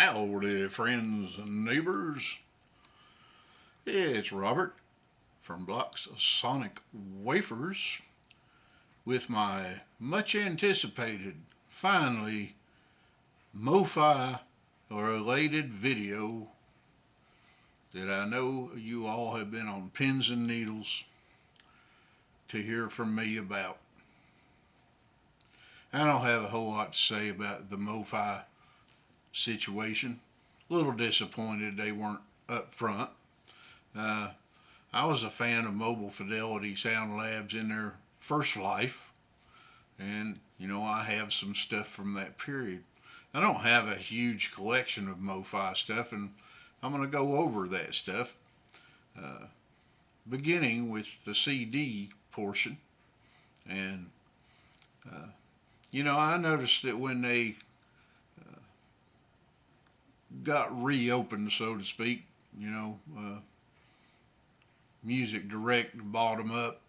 Howdy, friends and neighbors. It's Robert from Blocks of Sonic Wafers with my much anticipated, finally, MoFi related video that I know you all have been on pins and needles to hear from me about. I don't have a whole lot to say about the MoFi situation. A little disappointed they weren't up front. Uh, I was a fan of Mobile Fidelity Sound Labs in their first life, and I have some stuff from that period. I don't have a huge collection of MoFi stuff, and I'm going to go over that stuff, uh, beginning with the CD portion. And I noticed that when they got reopened, so to speak, Music Direct bought them up,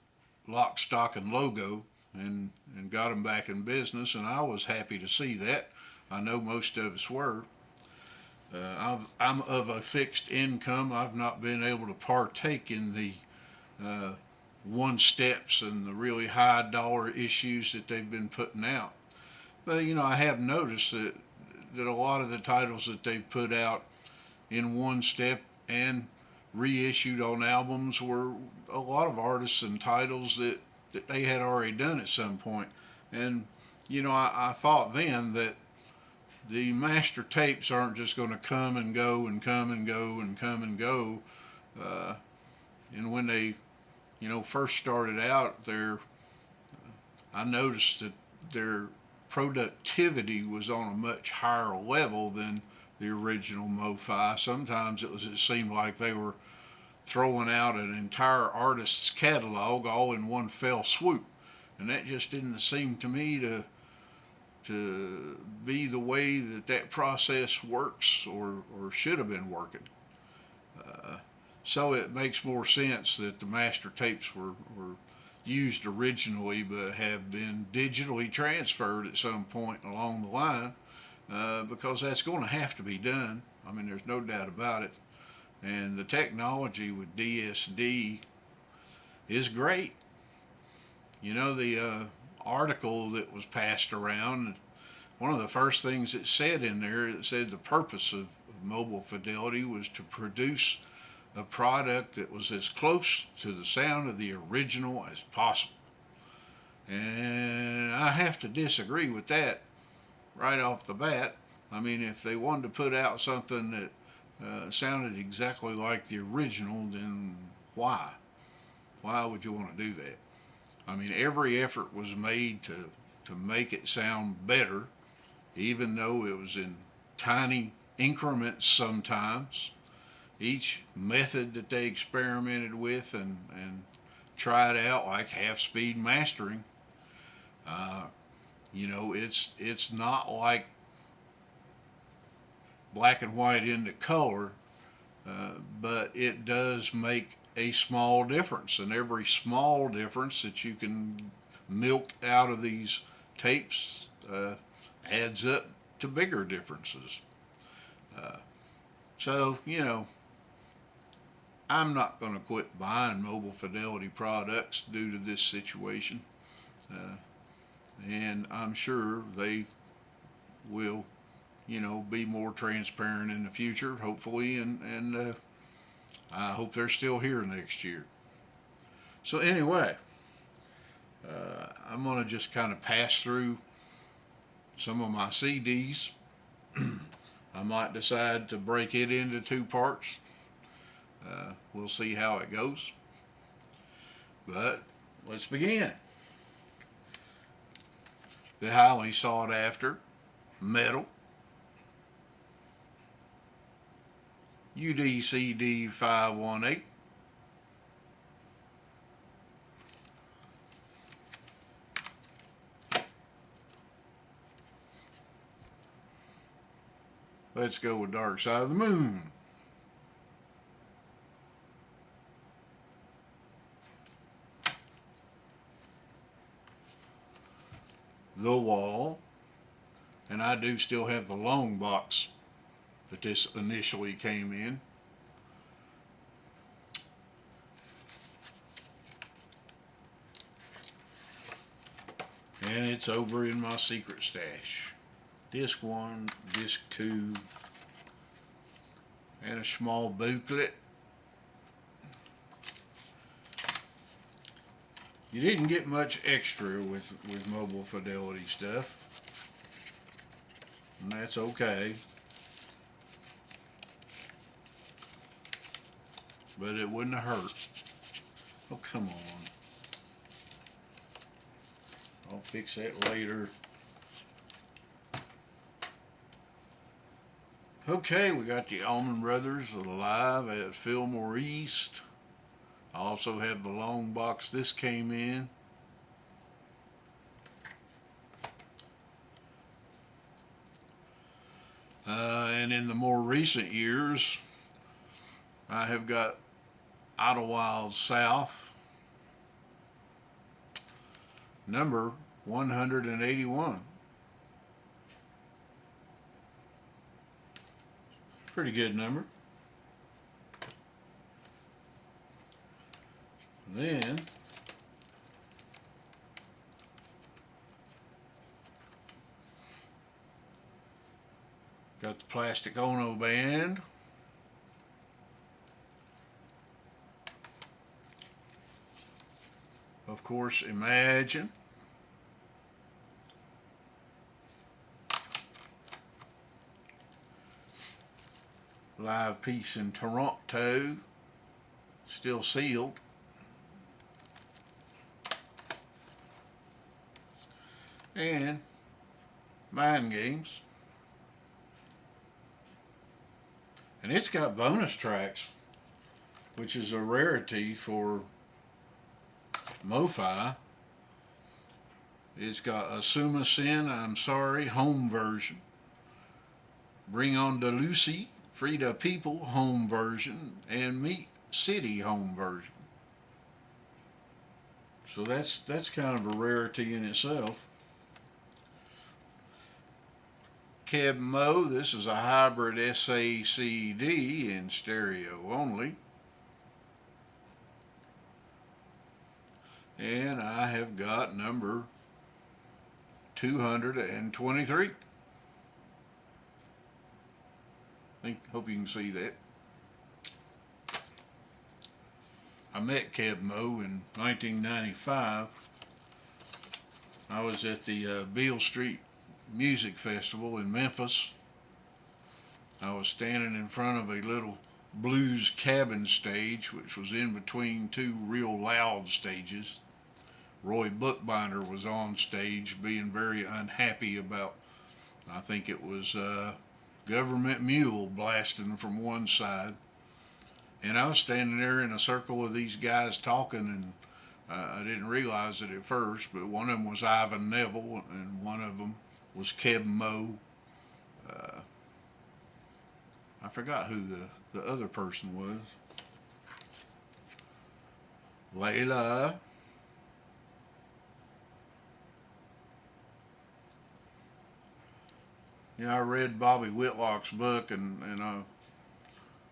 lock, stock, and logo, and got them back in business, and I was happy to see that. I know most of us were. I'm of a fixed income. I've not been able to partake in the one steps and the really high dollar issues that they've been putting out. But I have noticed that a lot of the titles that they've put out in one step and reissued on albums were a lot of artists and titles that they had already done at some point. And I thought then that the master tapes aren't just going to come and go and come and go and come and go. Uh, and when they first started out, I noticed that their productivity was on a much higher level than the original MoFi. Sometimes it seemed like they were throwing out an entire artist's catalog all in one fell swoop, and that just didn't seem to me to be the way that process works or should have been working. Uh, so it makes more sense that the master tapes were used originally but have been digitally transferred at some point along the line, because that's going to have to be done. I mean, there's no doubt about it. And the technology with DSD is great. The article that was passed around, one of the first things it said in there, it said the purpose of Mobile Fidelity was to produce a product that was as close to the sound of the original as possible. And I have to disagree with that right off the bat. I mean, if they wanted to put out something that sounded exactly like the original, then why? Why would you want to do that? I mean, every effort was made to make it sound better, even though it was in tiny increments sometimes. Each method that they experimented with and tried out, like half speed mastering, uh, it's not like black and white into color, but it does make a small difference. And every small difference that you can milk out of these tapes adds up to bigger differences. Uh, so, I'm not going to quit buying Mobile Fidelity products due to this situation. Uh, and I'm sure they will, be more transparent in the future, hopefully, and I hope they're still here next year. So anyway, I'm going to just kind of pass through some of my CDs. I might decide to break it into two parts. We'll see how it goes. But let's begin. The highly sought after metal UDCD 518. Let's go with Dark Side of the Moon. The Wall, and I do still have the long box that this initially came in. And it's over in my secret stash. Disc 1, Disc 2, and a small booklet. You didn't get much extra with Mobile Fidelity stuff, and that's okay. But it wouldn't have hurt. Oh, come on. I'll fix that later. Okay, we got the Allman Brothers Alive at Fillmore East. I also have the long box this came in. And in the more recent years, I have got Idlewild South, number 181. Pretty good number. Then got the Plastic Ono Band. Of course, Imagine. Live piece in Toronto, still sealed. And Mind Games. And it's got bonus tracks, which is a rarity for MoFi. It's got Asuma Sin, I'm Sorry, home version. Bring on the Lucy, Free the People, home version. And Meat City, home version. So that's kind of a rarity in itself. Keb Mo, this is a hybrid SACD in stereo only. And I have got number 223. Hope you can see that. I met Keb Mo in 1995. I was at the Beale Street Music Festival in Memphis. I was standing in front of a little blues cabin stage, which was in between two real loud stages. Roy Bookbinder was on stage being very unhappy about, I think it was Government Mule blasting from one side. And I was standing there in a circle of these guys talking, and I didn't realize it at first, but one of them was Ivan Neville, and one of them was Keb Mo. I forgot who the other person was. Layla. You know, I read Bobby Whitlock's book, and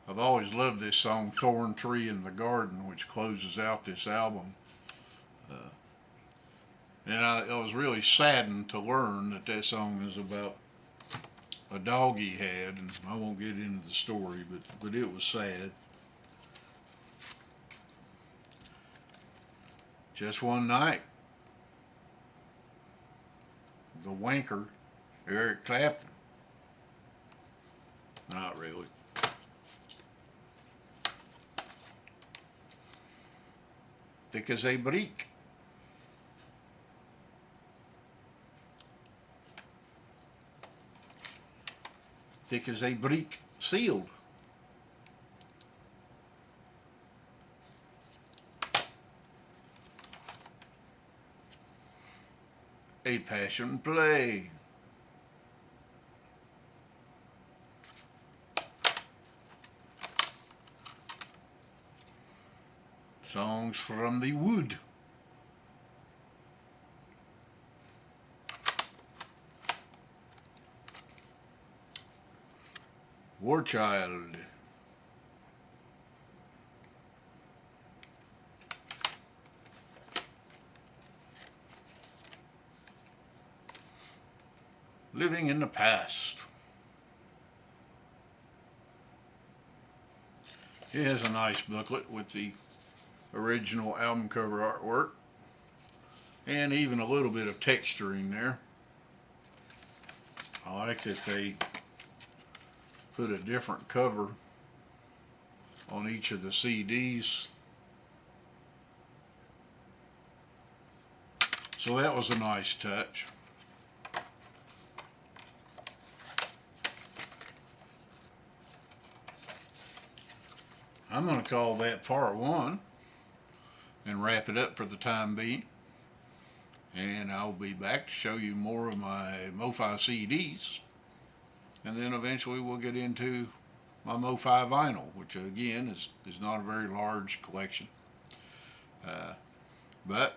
I've always loved this song, Thorn Tree in the Garden, which closes out this album. And I was really saddened to learn that that song is about a dog he had, and I won't get into the story, but it was sad. Just one night, the wanker, Eric Clapton. Not really. Thick as a brick. Thick as a brick, sealed. A Passion Play. Songs from the Wood. War Child. Living in the Past. It has a nice booklet with the original album cover artwork and even a little bit of texturing there. I like that they put a different cover on each of the CDs. So that was a nice touch. I'm going to call that part one and wrap it up for the time being. And I'll be back to show you more of my MoFi CDs. And then eventually we'll get into my MoFi vinyl, which again is not a very large collection. But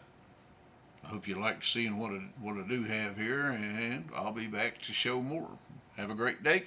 I hope you like seeing what I do have here, and I'll be back to show more. Have a great day.